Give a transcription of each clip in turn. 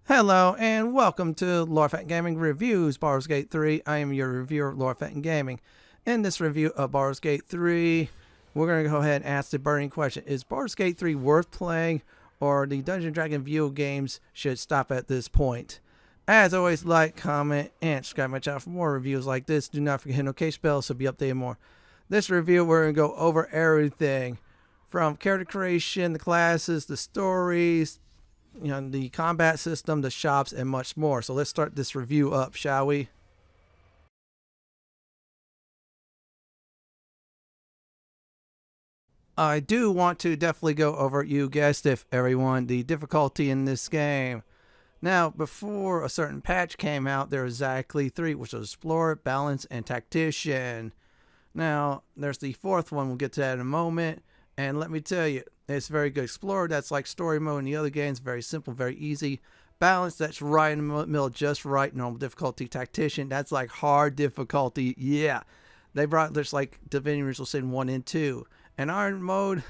Hello and welcome to Fenton Gaming Reviews Baldur's Gate 3. I am your reviewer, Fenton Gaming. In this review of Baldur's Gate 3, we're going to go ahead and ask the burning question. Is Baldur's Gate 3 worth playing, or the Dungeons & Dragons video games should stop at this point? As always, like, comment, and subscribe my channel for more reviews like this. Do not forget to hit the notification bell so be updated more. This review, we're going to go over everything from character creation, the classes, the stories, the combat system, the shops, and much more. So let's start this review up, shall we? I do want to definitely go over, you guessed it, everyone, the difficulty in this game. Now, before a certain patch came out, there was exactly 3, which was Explorer, Balance, and Tactician. Now, there's the 4th one. We'll get to that in a moment. And let me tell you, it's very good. Explorer, that's like story mode in the other games. Very simple, very easy. Balance, that's right in the middle, just right. Normal difficulty. Tactician, that's like hard difficulty. Yeah. They brought, there's like Divinity Original Sin 1 and 2. And Iron mode,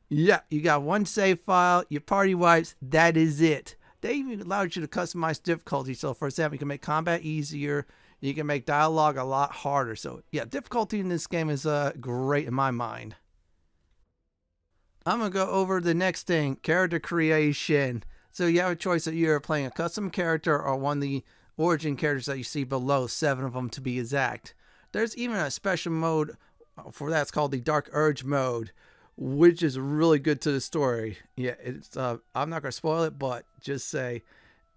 yeah, you got one save file, your party wipes, that is it. They even allowed you to customize difficulty. So, for example, you can make combat easier. You can make dialogue a lot harder. So, yeah, difficulty in this game is great in my mind. I'm going to go over the next thing, character creation. So you have a choice that you're playing a custom character or one of the origin characters that you see below, 7 of them to be exact. There's even a special mode for that. It's called the Dark Urge mode, which is really good to the story. Yeah, it's I'm not going to spoil it, but just say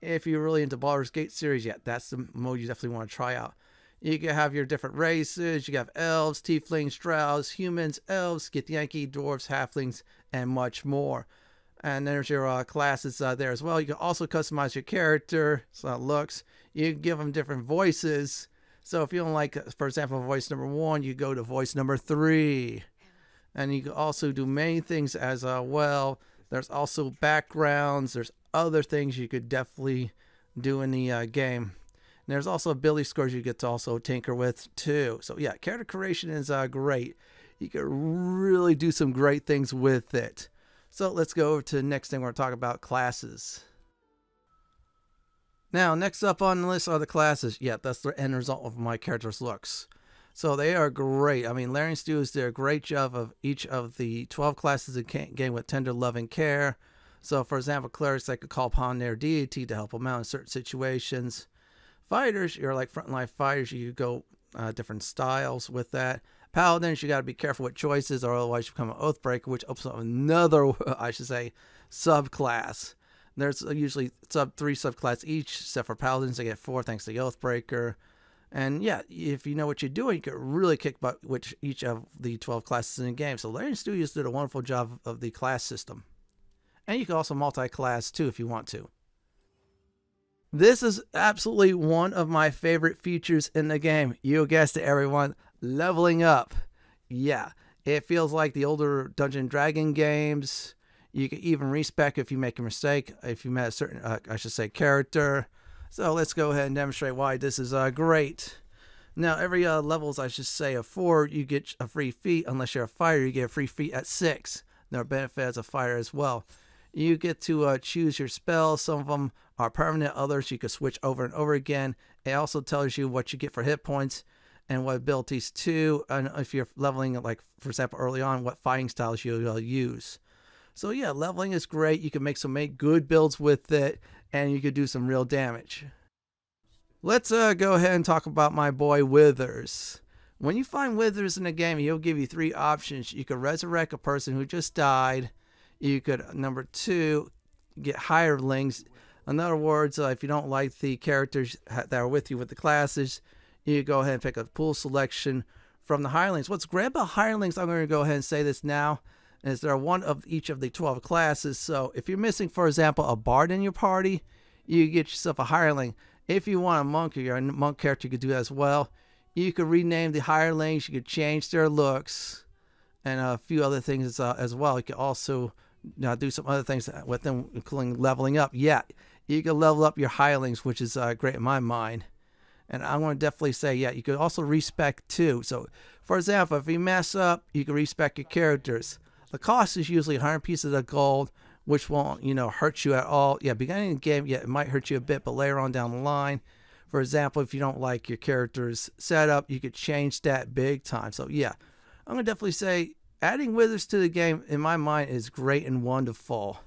if you're really into Baldur's Gate series, yeah, that's the mode you definitely want to try out. You can have your different races. You can have elves, tieflings, drows, humans, elves, Githyanki, dwarves, halflings, and much more. And there's your classes there as well. You can also customize your character, so it looks. You can give them different voices. So if you don't like, for example, voice number 1, you go to voice number 3. And you can also do many things as well. There's also backgrounds. There's other things you could definitely do in the game. And there's also ability scores you get to also tinker with too. So yeah, character creation is great. You can really do some great things with it. So let's go over to the next thing we're talking about, classes. Now, next up on the list are the classes. Yeah, that's the end result of my character's looks. So they are great. I mean, Larian Studios did a great job of each of the 12 classes in the game with tender love and care. So for example, clerics, they could call upon their deity to help them out in certain situations. Fighters, you're like frontline fighters, you go different styles with that. Paladins, you got to be careful with choices, or otherwise you become an Oathbreaker, which opens up another, I should say, subclass. There's usually 3 subclasses each, except for Paladins, they get 4 thanks to the Oathbreaker. And yeah, if you know what you're doing, you can really kick butt with each of the 12 classes in the game. So Larian Studios did a wonderful job of the class system. And you can also multi-class too if you want to. This is absolutely one of my favorite features in the game. You guessed it, everyone. Leveling up. Yeah, it feels like the older Dungeons & Dragons games. You can even respec if you make a mistake, if you met a certain, I should say, character. So let's go ahead and demonstrate why this is great. Now, every levels, I should say, of 4, you get a free feat. Unless you're a fighter, you get a free feat at 6. There are benefits as a fighter as well. You get to choose your spells. Some of them are permanent. Others you can switch over and over again. It also tells you what you get for hit points and what abilities too. And if you're leveling, like, for example, early on, what fighting styles you'll use. So yeah, leveling is great. You can make good builds with it, and you could do some real damage. Let's go ahead and talk about my boy Withers. When you find Withers in the game, he'll give you 3 options. You could resurrect a person who just died. You could, number 2, get hirelings. In other words, if you don't like the characters that are with you with the classes, you go ahead and pick a pool selection from the hirelings. What's great about hirelings, I'm going to go ahead and say this now, is there are one of each of the 12 classes. So if you're missing, for example, a bard in your party, you get yourself a hireling. If you want a monk or you're a monk character, you could do that as well. You could rename the hirelings. You could change their looks and a few other things as well. You could also do some other things with them, including leveling up. Yeah, you can level up your hirelings, which is great in my mind. And I want to definitely say, yeah, you could also respec too. So, for example, if you mess up, you can respec your characters. The cost is usually 100 pieces of gold, which won't, hurt you at all. Yeah, beginning of the game, yeah, it might hurt you a bit, but later on down the line, for example, if you don't like your character's setup, you could change that big time. So yeah, I'm going to definitely say adding withers to the game, in my mind, is great and wonderful.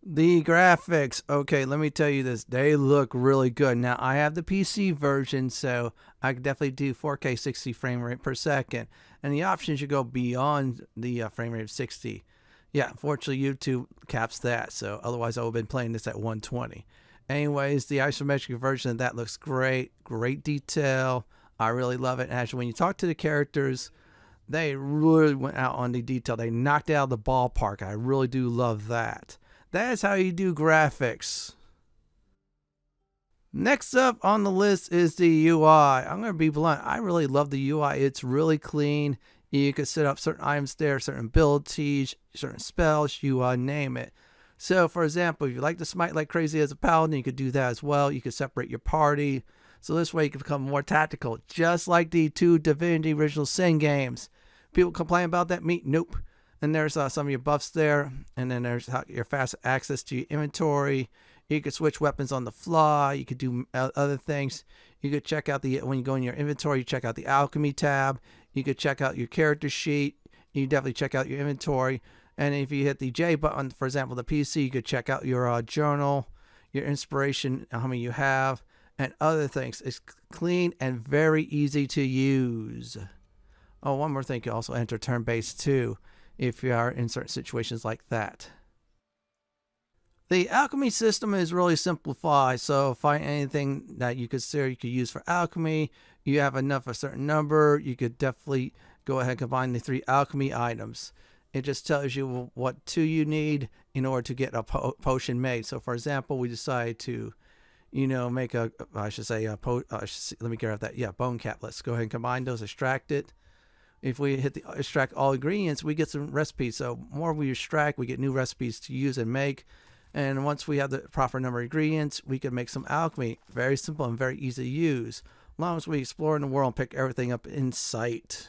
The graphics, okay, let me tell you this, they look really good. Now, I have the PC version, so I can definitely do 4K 60 frame rate per second. And the option should go beyond the frame rate of 60. Yeah, unfortunately, YouTube caps that, so otherwise I would have been playing this at 120. Anyways, the isometric version of that looks great. Great detail. I really love it. Actually, when you talk to the characters, they really went out on the detail. They knocked it out of the ballpark. I really do love that. That is how you do graphics. Next up on the list is the UI. I'm going to be blunt. I really love the UI. It's really clean. You can set up certain items there, certain abilities, certain spells, you name it. So, for example, if you like to smite like crazy as a paladin, you could do that as well. You could separate your party. So this way you can become more tactical, just like the two Divinity Original Sin games. People complain about that? Me? Nope. And there's some of your buffs there, and then there's your fast access to your inventory. You could switch weapons on the fly. You could do other things. You could check out when you go in your inventory, you check out the alchemy tab. You could check out your character sheet. You definitely check out your inventory. And if you hit the J button, for example, the PC, you could check out your journal, your inspiration, how many you have, and other things. It's clean and very easy to use. Oh, one more thing, you can also enter turn-based too, if you are in certain situations like that. The alchemy system is really simplified, so find anything that you consider you could use for alchemy. You have enough a certain number, you could definitely go ahead and combine the 3 alchemy items. It just tells you what 2 you need in order to get a potion made. So for example, we decide to, make a, let me get out that, yeah, bone cap. Let's go ahead and combine those, extract it. If we hit the extract all ingredients, we get some recipes. So more we extract, we get new recipes to use and make. And once we have the proper number of ingredients, we can make some alchemy. Very simple and very easy to use. As long as we explore in the world and pick everything up in sight.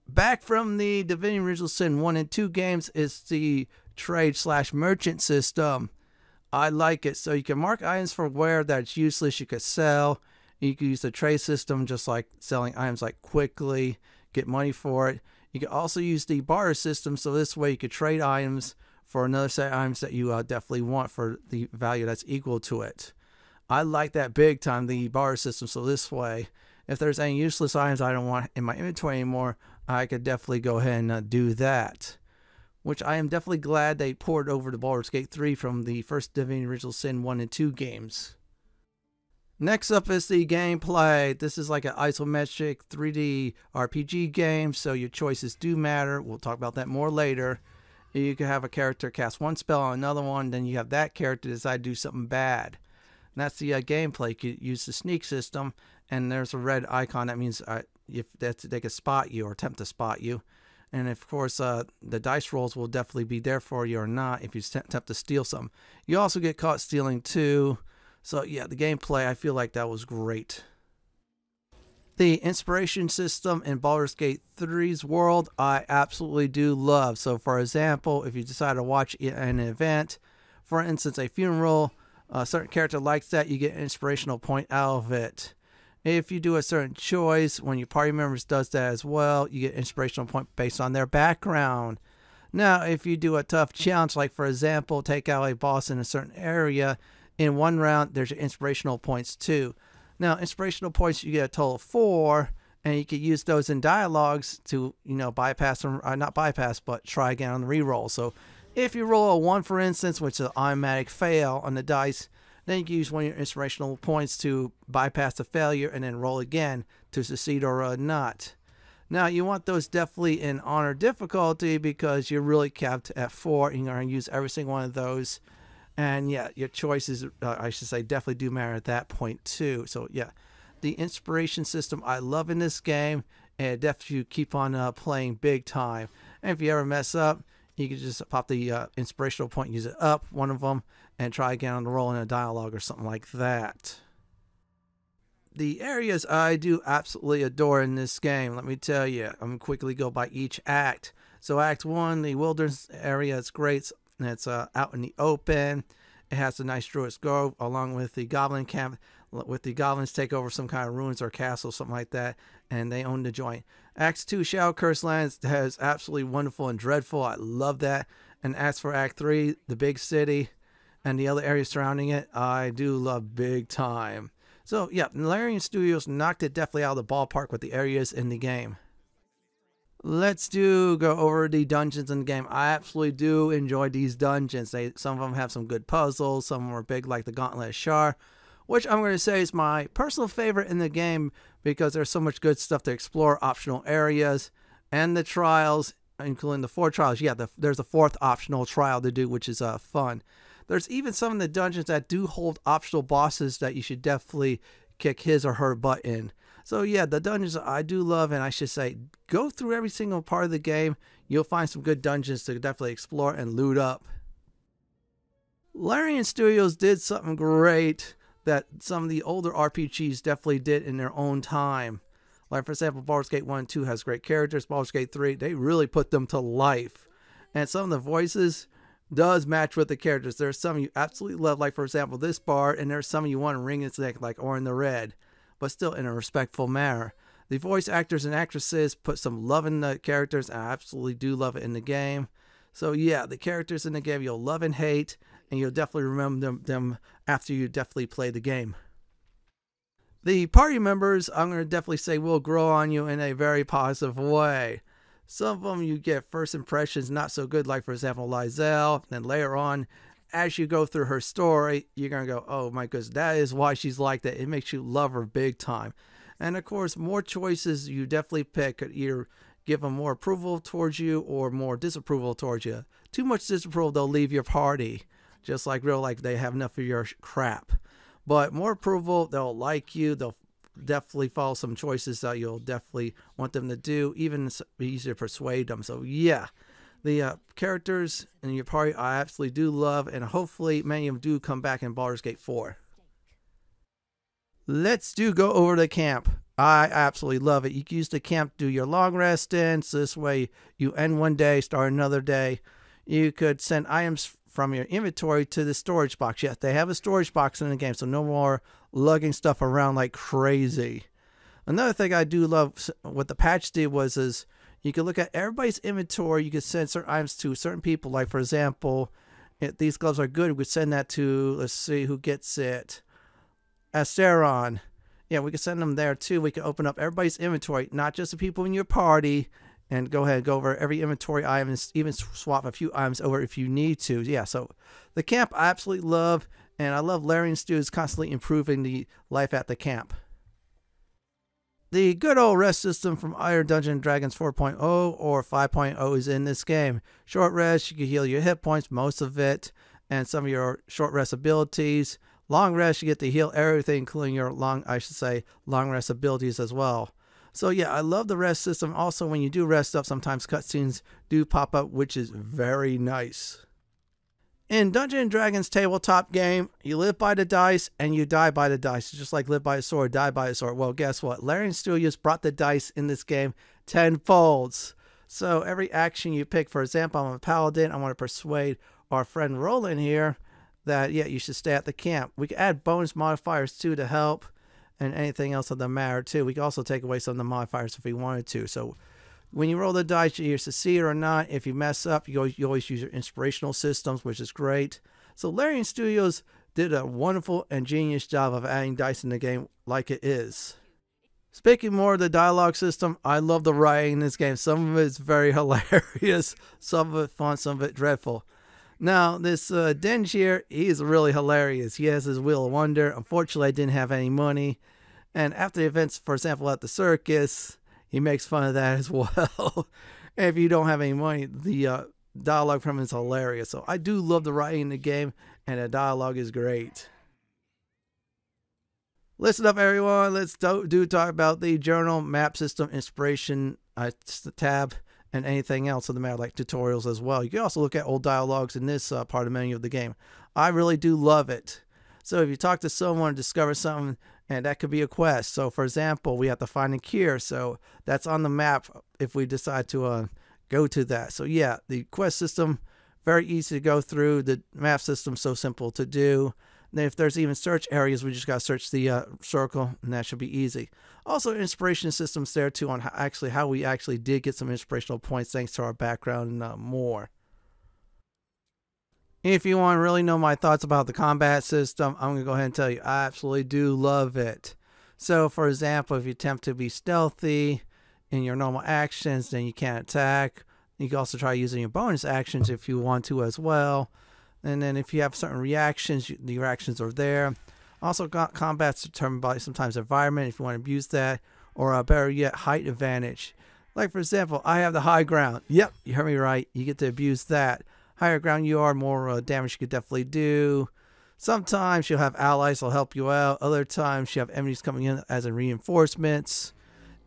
Back from the Divinity Original Sin 1 and 2 games is the trade/merchant system. I like it. So you can mark items for where that's useless. You could sell. You can use the trade system just like selling items like quickly, get money for it. You can also use the barter system, so this way you could trade items for another set of items that you definitely want for the value that's equal to it. I like that big time, the barter system, so this way, if there's any useless items I don't want in my inventory anymore, I could definitely go ahead and do that. Which I am definitely glad they poured over to Baldur's Gate 3 from the first Divinity Original Sin 1 and 2 games. Next up is the gameplay. This is like an isometric 3D RPG game, so your choices do matter. We'll talk about that more later. You can have a character cast one spell on another one, then you have that character decide to do something bad. And that's the gameplay. You can use the sneak system, and there's a red icon. That means if they can spot you or attempt to spot you. And of course, the dice rolls will definitely be there for you or not if you attempt to steal something. You also get caught stealing too. So yeah, the gameplay, I feel like that was great. The inspiration system in Baldur's Gate 3's world, I absolutely do love. So for example, if you decide to watch an event, for instance, a funeral, a certain character likes that, you get an inspirational point out of it. If you do a certain choice, when your party members does that as well, you get inspirational point based on their background. Now, if you do a tough challenge, like for example, take out a boss in a certain area, in one round, there's your inspirational points too. Now, inspirational points, you get a total of 4, and you can use those in dialogues to, bypass them, not bypass, but try again on the reroll. So if you roll a 1, for instance, which is an automatic fail on the dice, then you can use one of your inspirational points to bypass the failure and then roll again to succeed or not. Now, you want those definitely in honor difficulty because you're really capped at 4, and you're going to use every single one of those. And yeah, your choices, I should say, definitely do matter at that point too. So yeah, the inspiration system I love in this game, and definitely keep on playing big time. And if you ever mess up, you can just pop the inspirational point, use it up, one of them, and try again on the roll in a dialogue or something like that. The areas I do absolutely adore in this game, let me tell you, I'm going to quickly go by each act. So Act 1, the wilderness area, is great. And it's out in the open. It has a nice druid's grove along with the goblin camp, with the goblins take over some kind of ruins or castle, something like that, and they own the joint. Act 2, Shadow Curse Lands, has absolutely wonderful and dreadful. I love that. And as for Act 3, the big city and the other areas surrounding it, I do love big time. So yeah, Larian Studios knocked it definitely out of the ballpark with the areas in the game. Let's go over the dungeons in the game. I absolutely do enjoy these dungeons. Some of them have some good puzzles. Some of them are big, like the Gauntlet of Shar, which I'm going to say is my personal favorite in the game because there's so much good stuff to explore, optional areas, and the trials, including the 4 trials. Yeah, there's a 4th optional trial to do, which is fun. There's even some of the dungeons that do hold optional bosses that you should definitely kick his or her butt in. So yeah, the dungeons I do love, and I should say, go through every single part of the game. You'll find some good dungeons to definitely explore and loot up. Larian Studios did something great that some of the older RPGs definitely did in their own time. Like for example, Baldur's Gate 1 and 2 has great characters. Baldur's Gate 3, they really put them to life. And some of the voices does match with the characters. There's some you absolutely love, like for example, this bard, and there's some you want to wring its neck, like Orin the Red, but still in a respectful manner. The voice actors and actresses put some love in the characters, and I absolutely do love it in the game. So yeah, the characters in the game you'll love and hate, and you'll definitely remember them after you definitely play the game. The party members, I'm going to definitely say, will grow on you in a very positive way. Some of them you get first impressions not so good, like for example Lizelle. Then later on, as you go through her story, you're going to go, oh my goodness, that is why she's like that. It makes you love her big time. And of course, more choices you definitely pick could either give them more approval towards you or more disapproval towards you. Too much disapproval, they'll leave your party. Just like real life, they have enough of your crap. But more approval, they'll like you. They'll definitely follow some choices that you'll definitely want them to do. Even it's easier to persuade them. So yeah, the characters in your party I absolutely do love, and hopefully many of them do come back in Baldur's Gate 4. Let's go over the camp. I absolutely love it. You can use the camp to do your long rest in. So this way you end one day, start another day. You could send items from your inventory to the storage box. Yes, they have a storage box in the game, so no more lugging stuff around like crazy. Another thing I do love what the patch did is you can look at everybody's inventory. You can send certain items to certain people. Like for example, if these gloves are good, we could send that to, let's see who gets it, Asteron. Yeah, we can send them there too. We can open up everybody's inventory, not just the people in your party, and go ahead and go over every inventory item and even swap a few items over if you need to. Yeah, so the camp I absolutely love, and I love Larian Studios constantly improving the life at the camp. The good old rest system from either Dungeons & Dragons 4.0 or 5.0 is in this game. Short rest, you can heal your hit points, most of it, and some of your short rest abilities. Long rest, you get to heal everything, including your long rest abilities as well. So yeah, I love the rest system. Also, when you do rest up, sometimes cutscenes do pop up, which is very nice. In Dungeons & Dragons tabletop game, you live by the dice and you die by the dice. Just like live by a sword, die by a sword. Well, guess what? Larian Studios brought the dice in this game tenfold. So every action you pick, for example, I'm a paladin. I want to persuade our friend Roland here that, yeah, you should stay at the camp. We can add bonus modifiers too to help, and anything else of the matter too. We can also take away some of the modifiers if we wanted to. So when you roll the dice, you either succeed or not. If you mess up, you always use your inspirational systems, which is great. So Larian Studios did a wonderful and genius job of adding dice in the game like it is. Speaking more of the dialogue system, I love the writing in this game. Some of it is very hilarious, some of it fun, some of it dreadful. Now, this Dinge here, he's really hilarious. He has his Wheel of Wonder. Unfortunately, I didn't have any money. And after the events, for example, at the circus, he makes fun of that as well. And if you don't have any money, the dialogue from him is hilarious. So I do love the writing in the game, and the dialogue is great. Listen up, everyone. Let's talk about the journal, map system, inspiration tab, and anything else of the matter, like tutorials as well. You can also look at old dialogues in this part of the menu of the game. I really do love it. So if you talk to someone and discover something, and that could be a quest. So for example, we have to find a cure. So that's on the map if we decide to go to that. So yeah, the quest system, very easy to go through. The map system, so simple to do. And if there's even search areas, we just got to search the circle, and that should be easy. Also, inspiration systems there too on how we actually did get some inspirational points thanks to our background and more. If you want to really know my thoughts about the combat system, I'm going to go ahead and tell you I absolutely do love it. So, for example, if you attempt to be stealthy in your normal actions, then you can't attack. You can also try using your bonus actions if you want to as well. And then if you have certain reactions, the reactions are there. Also, combat's determined by sometimes environment if you want to abuse that, or better yet, height advantage. Like, for example, I have the high ground. Yep, you heard me right. You get to abuse that. Higher ground you are, more damage you could definitely do. Sometimes you'll have allies that'll help you out. Other times you have enemies coming in as in reinforcements.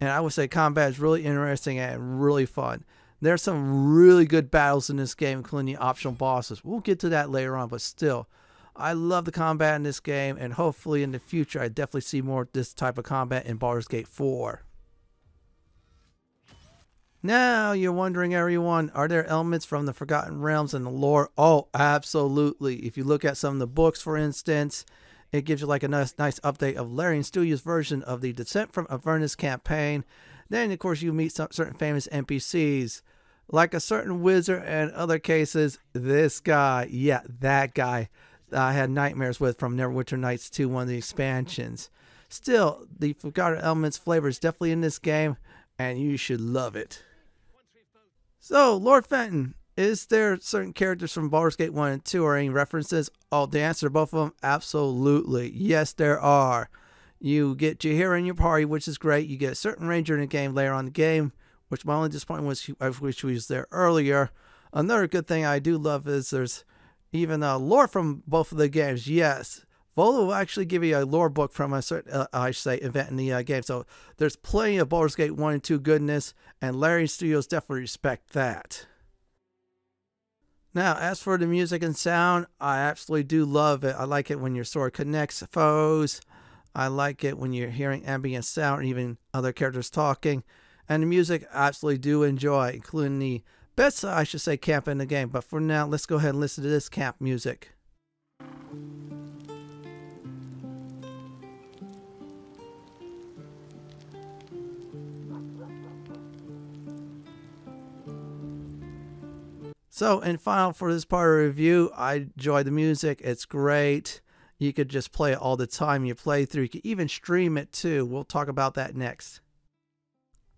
And I would say combat is really interesting and really fun. There's some really good battles in this game, including the optional bosses. We'll get to that later on, but still, I love the combat in this game, and hopefully in the future I definitely see more of this type of combat in Baldur's Gate 4. Now you're wondering, everyone, are there elements from the Forgotten Realms in the lore? Oh, absolutely. If you look at some of the books, for instance, it gives you like a nice update of Larian Studios' version of the Descent from Avernus campaign. Then, of course, you meet some certain famous NPCs, like a certain wizard, and other cases, this guy. Yeah, that guy I had nightmares with from Neverwinter Nights 2, one of the expansions. Still, the Forgotten Elements flavor is definitely in this game, and you should love it. So, Lord Fenton, is there certain characters from Baldur's Gate 1 and 2 or any references? Oh, the answer to both of them, absolutely. Yes, there are. You get Jaheira in your party, which is great. You get a certain ranger in the game later on in the game, which my only disappointment was I wish she was there earlier. Another good thing I do love is there's even lore from both of the games. Yes, Volo will actually give you a lore book from a certain, I should say, event in the game. So there's plenty of Baldur's Gate 1 and 2 goodness, and Larian Studios definitely respect that. Now, as for the music and sound, I absolutely do love it. I like it when your sword connects foes. I like it when you're hearing ambient sound, or even other characters talking. And the music I absolutely do enjoy, including the best, I should say, camp in the game. But for now, let's go ahead and listen to this camp music. So, in final for this part of the review, I enjoy the music. It's great. You could just play it all the time you play through. You can even stream it too. We'll talk about that next.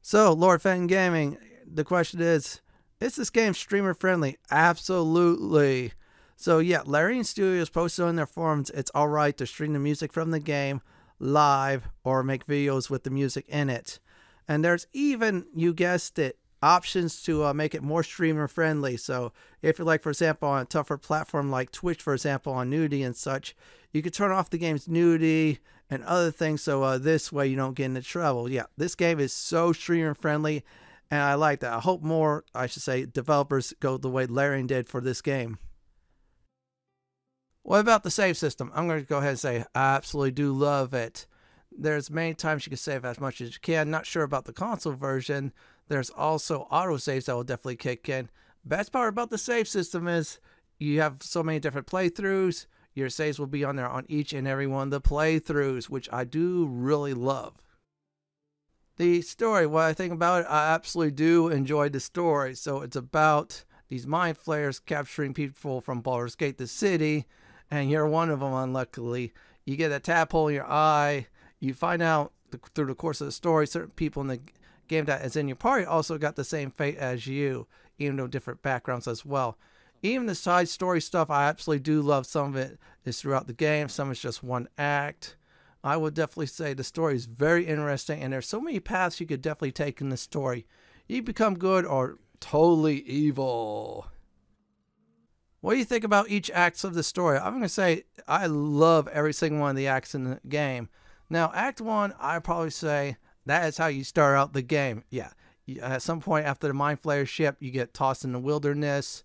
So, Lord Fenton Gaming, the question is this game streamer friendly? Absolutely. So yeah, Larian Studios posted on their forums it's alright to stream the music from the game live or make videos with the music in it. And there's even, you guessed it, options to make it more streamer friendly. So if you're like, for example, on a tougher platform like Twitch, for example, on nudity and such, you can turn off the game's nudity and other things, so this way you don't get into trouble. Yeah, this game is so streamer friendly, and I like that. I hope more, I should say, developers go the way Larian did for this game. What about the save system? I'm going to go ahead and say I absolutely do love it. There's many times you can save as much as you can. Not sure about the console version. There's also autosaves that will definitely kick in. Best part about the save system is you have so many different playthroughs. Your saves will be on there on each and every one of the playthroughs, which I do really love. The story, what I think about it, I absolutely do enjoy the story. So it's about these mind flayers capturing people from Baldur's Gate, the city, and you're one of them, unluckily. You get a tadpole in your eye. You find out through the course of the story, certain people in the game that is in your party also got the same fate as you, even though different backgrounds as well. Even the side story stuff, I absolutely do love. Some of it is throughout the game, some is just one act. I would definitely say the story is very interesting, and there's so many paths you could definitely take in the story. You become good or totally evil. What do you think about each act of the story? I'm going to say I love every single one of the acts in the game. Now, Act 1, I'd probably say that is how you start out the game. Yeah, at some point after the Mind Flayer ship, you get tossed in the wilderness,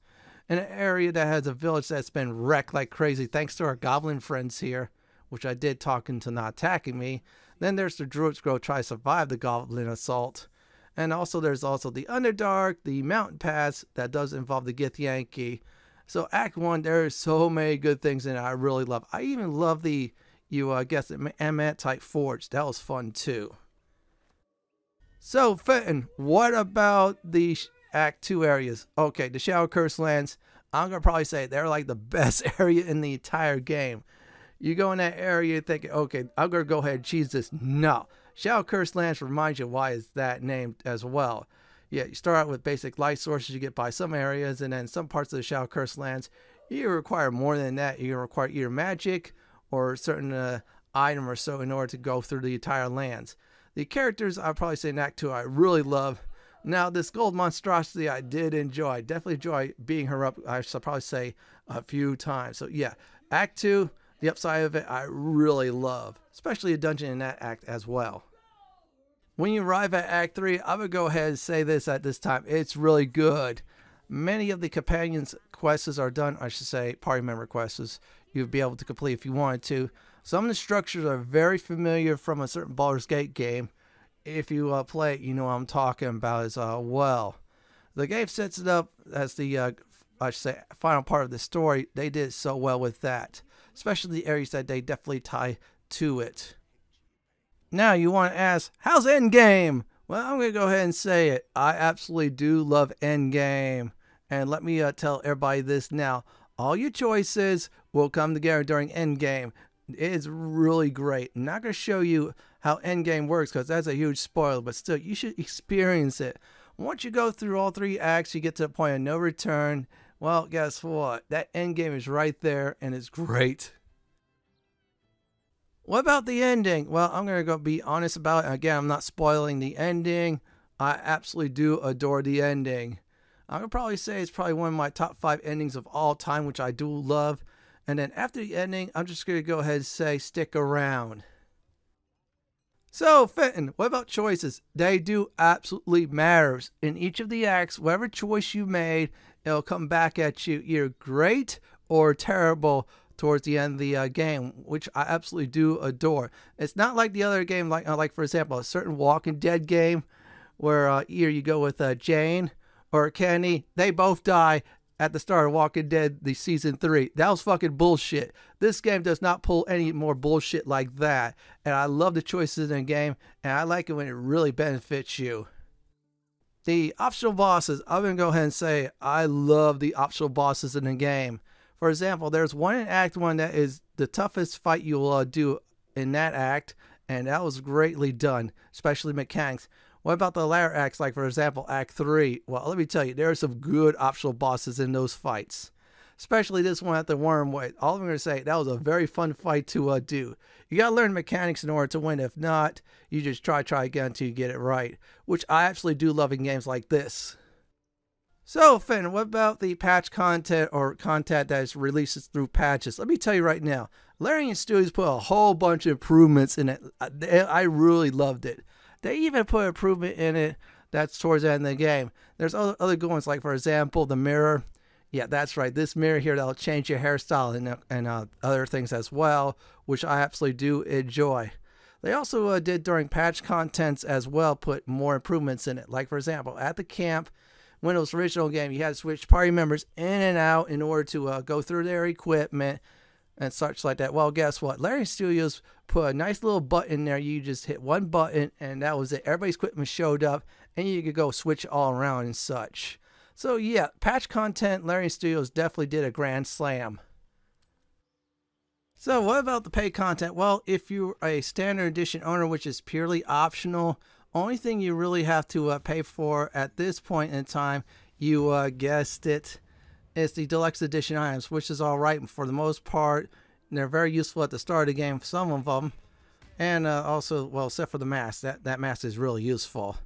in an area that has a village that's been wrecked like crazy, thanks to our goblin friends here, which I did talk into not attacking me. Then there's the druids go try to survive the goblin assault. And also there's also the Underdark, the Mountain Pass that does involve the Githyanki. So Act 1, there are so many good things in it I really love. I even love the, you guess it, Amantite Forge. That was fun too. So Fenton, what about the Act 2 areas? Okay, the Shadow Curse lands, I'm going to probably say they're like the best area in the entire game. You go in that area thinking, okay, I'm going to go ahead and cheese this. No. Shadow Curse lands reminds you why it's that named as well. Yeah, you start out with basic light sources you get by some areas, and then some parts of the Shadow Curse lands, you require more than that. You require either magic or a certain item or so in order to go through the entire lands. The characters, I'd probably say in Act 2, I really love. Now, this gold monstrosity I did enjoy. Definitely enjoy beating her up, I should probably say, a few times. So yeah, Act 2, the upside of it, I really love. Especially a dungeon in that act as well. When you arrive at Act 3, I would go ahead and say this at this time. It's really good. Many of the companions' quests are done, I should say, party member quests, you'd be able to complete if you wanted to. Some of the structures are very familiar from a certain Baldur's Gate game. If you play it, you know what I'm talking about as well. The game sets it up as the, I should say, final part of the story. They did so well with that. Especially the areas that they definitely tie to it. Now you want to ask, how's Endgame? Well, I'm going to go ahead and say it. I absolutely do love Endgame. And let me tell everybody this now. All your choices will come together during Endgame. It's really great. I'm not going to show you how Endgame works because that's a huge spoiler, but still, you should experience it. Once you go through all 3 acts, you get to the point of no return. Well, guess what? That Endgame is right there, and it's great. What about the ending? Well, I'm going to go be honest about it. Again, I'm not spoiling the ending. I absolutely do adore the ending. I'm going to probably say it's probably one of my top 5 endings of all time, which I do love. And then after the ending, I'm just going to go ahead and say stick around. So, Fenton, what about choices? They do absolutely matter. In each of the acts, whatever choice you made, it'll come back at you either great or terrible towards the end of the game, which I absolutely do adore. It's not like the other game, like for example, a certain Walking Dead game where either you go with Jane or Kenny. They both die at the start of Walking Dead, the season 3. That was fucking bullshit. This game does not pull any more bullshit like that. And I love the choices in the game, and I like it when it really benefits you. The optional bosses, I'm going to go ahead and say I love the optional bosses in the game. For example, there's one in Act 1 that is the toughest fight you'll do in that act, and that was greatly done, especially mechanics. What about the latter acts, like for example, Act 3? Well, let me tell you, there are some good optional bosses in those fights. Especially this one at the Wormwood. All I'm going to say, that was a very fun fight to do. You got to learn mechanics in order to win. If not, you just try again until you get it right. Which I actually do love in games like this. So, Finn, what about the patch content or content that is releases through patches? Let me tell you right now, Larian Studios put a whole bunch of improvements in it. I really loved it. They even put improvement in it that's towards the end of the game. There's other good ones, like, for example, the mirror. Yeah, that's right. This mirror here, that'll change your hairstyle and other things as well, which I absolutely do enjoy. They also did during patch contents as well, put more improvements in it. Like, for example, at the camp, when it was original game, you had to switch party members in and out in order to go through their equipment and such like that. Well, guess what? Larian Studios put a nice little button there. You just hit one button, and that was it. Everybody's equipment showed up, and you could go switch all around and such. So, yeah, patch content, Larian Studios definitely did a grand slam. So, what about the paid content? Well, if you're a standard edition owner, which is purely optional, only thing you really have to pay for at this point in time, you guessed it, is the deluxe edition items, which is all right for the most part. They're very useful at the start of the game, some of them. And also, well, except for the mask. That mask is really useful.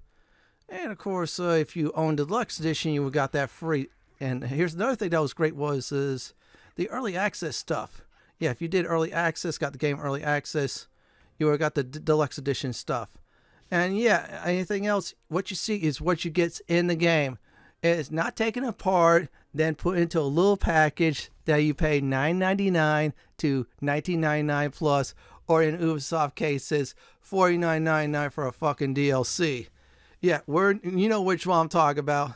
And of course, if you own the deluxe edition, you got that free. And here's another thing that was great is the early access stuff. Yeah, if you did early access, got the game early access, you would have got the deluxe edition stuff. And yeah, anything else, what you see is what you get in the game. It's not taken apart, then put into a little package that you pay $9.99 to $19.99 plus, or in Ubisoft cases, $49.99 for a fucking DLC. Yeah, you know which one I'm talking about.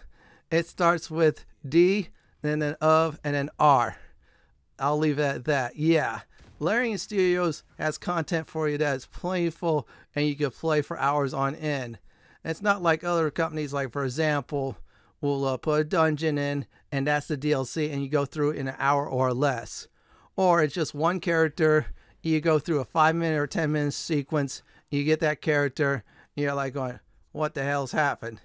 It starts with D, and then of, and then R. I'll leave it at that. Yeah. Larian Studios has content for you that is playful and you can play for hours on end. It's not like other companies, like, for example, will put a dungeon in and that's the DLC and you go through it in an hour or less. Or it's just one character, you go through a 5-minute or 10-minute sequence, you get that character, you're like going, what the hell's happened?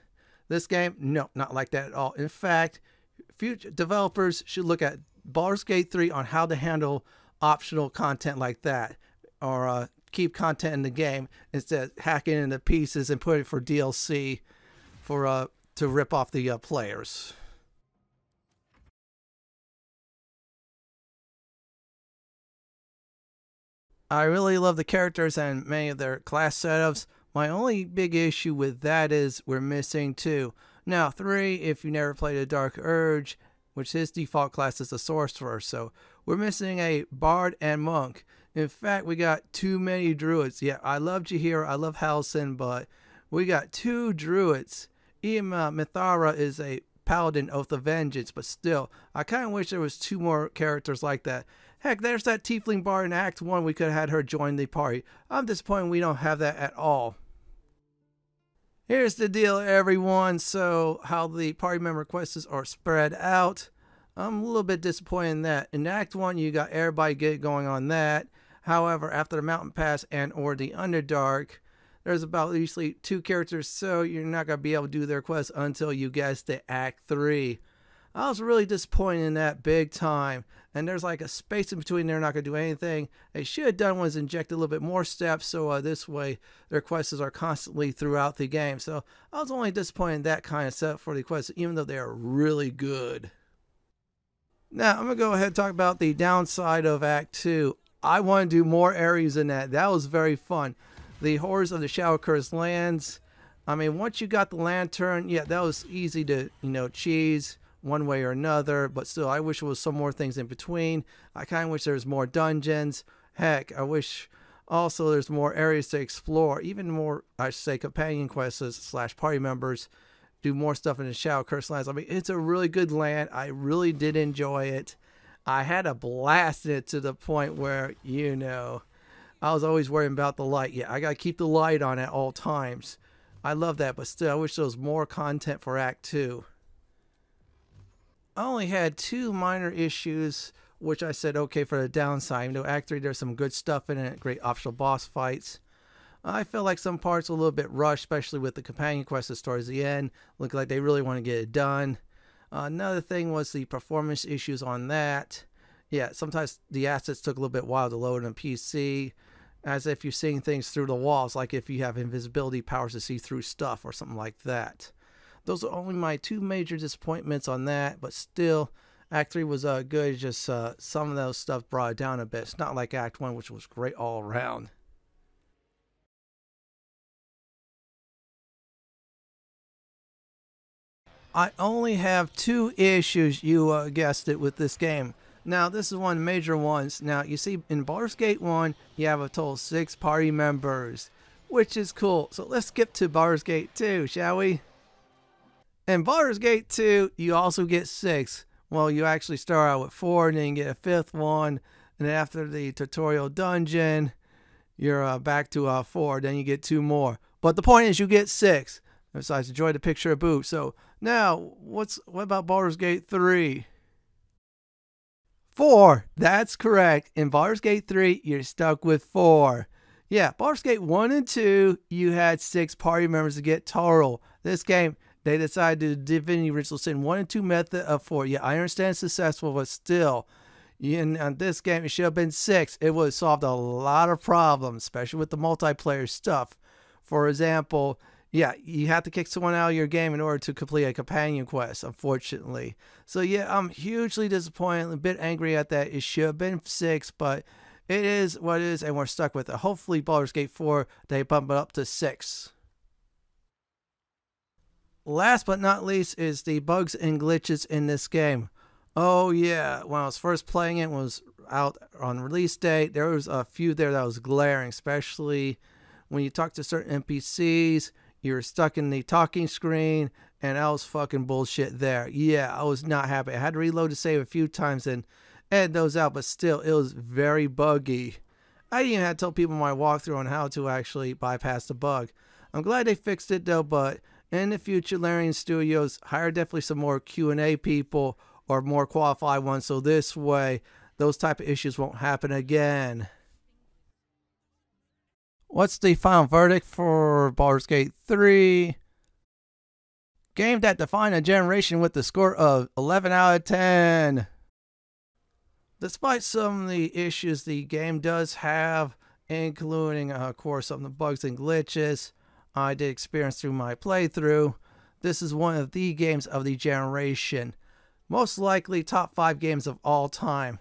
This game, no, not like that at all. In fact, future developers should look at Baldur's Gate 3 on how to handle optional content like that, or keep content in the game instead of hacking it into pieces and putting it for DLC for to rip off the players. I really love the characters and many of their class setups. My only big issue with that is we're missing 2. Now 3, if you never played a Dark Urge, which his default class is a sorcerer, so we're missing a bard and monk. In fact, we got too many druids. Yeah, I love Jahir, I love Halsin, but we got 2 druids. Even Mithara is a paladin, Oath of Vengeance, but still, I kind of wish there was 2 more characters like that. Heck, there's that tiefling bard in Act 1. We could have had her join the party. I'm disappointed we don't have that at all. Here's the deal, everyone. So, how the party member quests are spread out. I'm a little bit disappointed in that. In Act 1, you got everybody going on that. However, after the Mountain Pass and or the Underdark, there's about usually 2 characters, so you're not going to be able to do their quests until you get to Act 3. I was really disappointed in that big time. And there's like a space in between. They're not going to do anything. They should have done was inject a little bit more steps, so this way their quests are constantly throughout the game. So I was only disappointed in that kind of setup for the quests, even though they are really good. Now I'm going to go ahead and talk about the downside of Act 2. I want to do more areas in that. That was very fun. The Horrors of the Shadow Cursed Lands. I mean, once you got the lantern, yeah, that was easy to, cheese one way or another, but still, I wish there was some more things in between. I kind of wish there was more dungeons. Heck, I wish also there's more areas to explore, even more, I should say, companion quests / party members do more stuff in the Shadow Cursed Lands. I mean, it's a really good land. I really did enjoy it. I had a blast in it to the point where, I was always worrying about the light. Yeah, I got to keep the light on at all times. I love that, but still, I wish there was more content for Act 2. I only had 2 minor issues, which I said okay for the downside. Act 3, there's some good stuff in it, great optional boss fights. I feel like some parts are a little bit rushed, especially with the companion quests towards the end. Look like they really want to get it done. Another thing was the performance issues on that. Yeah, sometimes the assets took a little bit while to load on PC, as if you're seeing things through the walls, like if you have invisibility powers to see through stuff or something like that. Those are only my 2 major disappointments on that, but still, Act 3 was good. Just some of those stuff brought it down a bit. It's not like Act 1, which was great all around. I only have 2 issues, you guessed it, with this game. Now, this is one of the major ones. Now, you see, in Baldur's Gate 1, you have a total of 6 party members, which is cool. So let's skip to Baldur's Gate 2, shall we? In Baldur's Gate 2, you also get 6. Well, you actually start out with 4, and then you get a 5th one. And then after the tutorial dungeon, you're back to 4. Then you get 2 more. But the point is, you get 6. Besides, enjoy the picture of boot. So now, what about Baldur's Gate 3? 4. That's correct. In Baldur's Gate 3, you're stuck with 4. Yeah, Baldur's Gate 1 and 2, you had 6 party members to get total. This game, they decided to Divinity Ritual Sin 1 and 2 method of 4. Yeah, I understand it's successful, but still, in this game, it should have been 6. It would have solved a lot of problems, especially with the multiplayer stuff. For example, yeah, you have to kick someone out of your game in order to complete a companion quest, unfortunately. So yeah, I'm hugely disappointed, a bit angry at that. It should have been 6, but it is what it is, and we're stuck with it. Hopefully, Baldur's Gate 4, they bump it up to 6. Last but not least is the bugs and glitches in this game. Oh yeah, when I was first playing it, was out on release date, there was a few there that was glaring, especially when you talk to certain NPCs. You were stuck in the talking screen, and that was fucking bullshit there. Yeah, I was not happy. I had to reload to save a few times and edit those out, but still, it was very buggy. I even had to tell people in my walkthrough on how to actually bypass the bug. I'm glad they fixed it though, but in the future, Larian Studios, hire definitely some more Q&A people or more qualified ones, so this way, those type of issues won't happen again. What's the final verdict for Baldur's Gate 3? Game that defined a generation with the score of 11 out of 10. Despite some of the issues the game does have, including, of course, some of the bugs and glitches I did experience through my playthrough, this is one of the games of the generation. Most likely top 5 games of all time.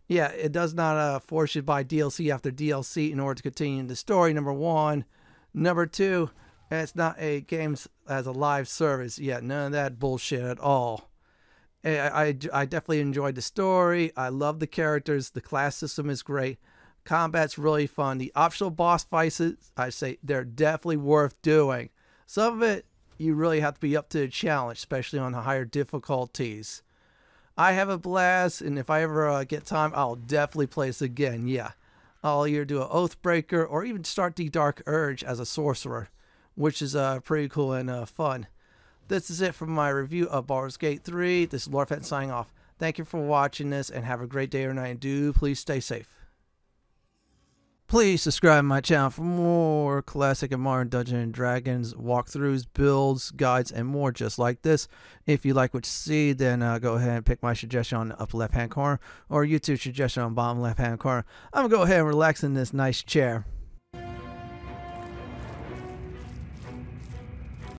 Yeah, it does not force you to buy DLC after DLC in order to continue the story, number 1. Number 2, it's not a game as a live service. Yeah, none of that bullshit at all. I definitely enjoyed the story. I love the characters. The class system is great. Combat's really fun. The optional boss fights, I say, they're definitely worth doing. Some of it, you really have to be up to the challenge, especially on the higher difficulties. I have a blast, and if I ever get time, I'll definitely play this again, yeah. I'll either do an Oathbreaker or even start the Dark Urge as a sorcerer, which is pretty cool and fun. This is it for my review of Baldur's Gate 3. This is Lord Fenton signing off. Thank you for watching this, and have a great day or night, and do please stay safe. Please subscribe to my channel for more classic and modern Dungeons & Dragons walkthroughs, builds, guides, and more just like this. If you like what you see, then go ahead and pick my suggestion on the upper left-hand corner or YouTube suggestion on the bottom left-hand corner. I'm going to go ahead and relax in this nice chair.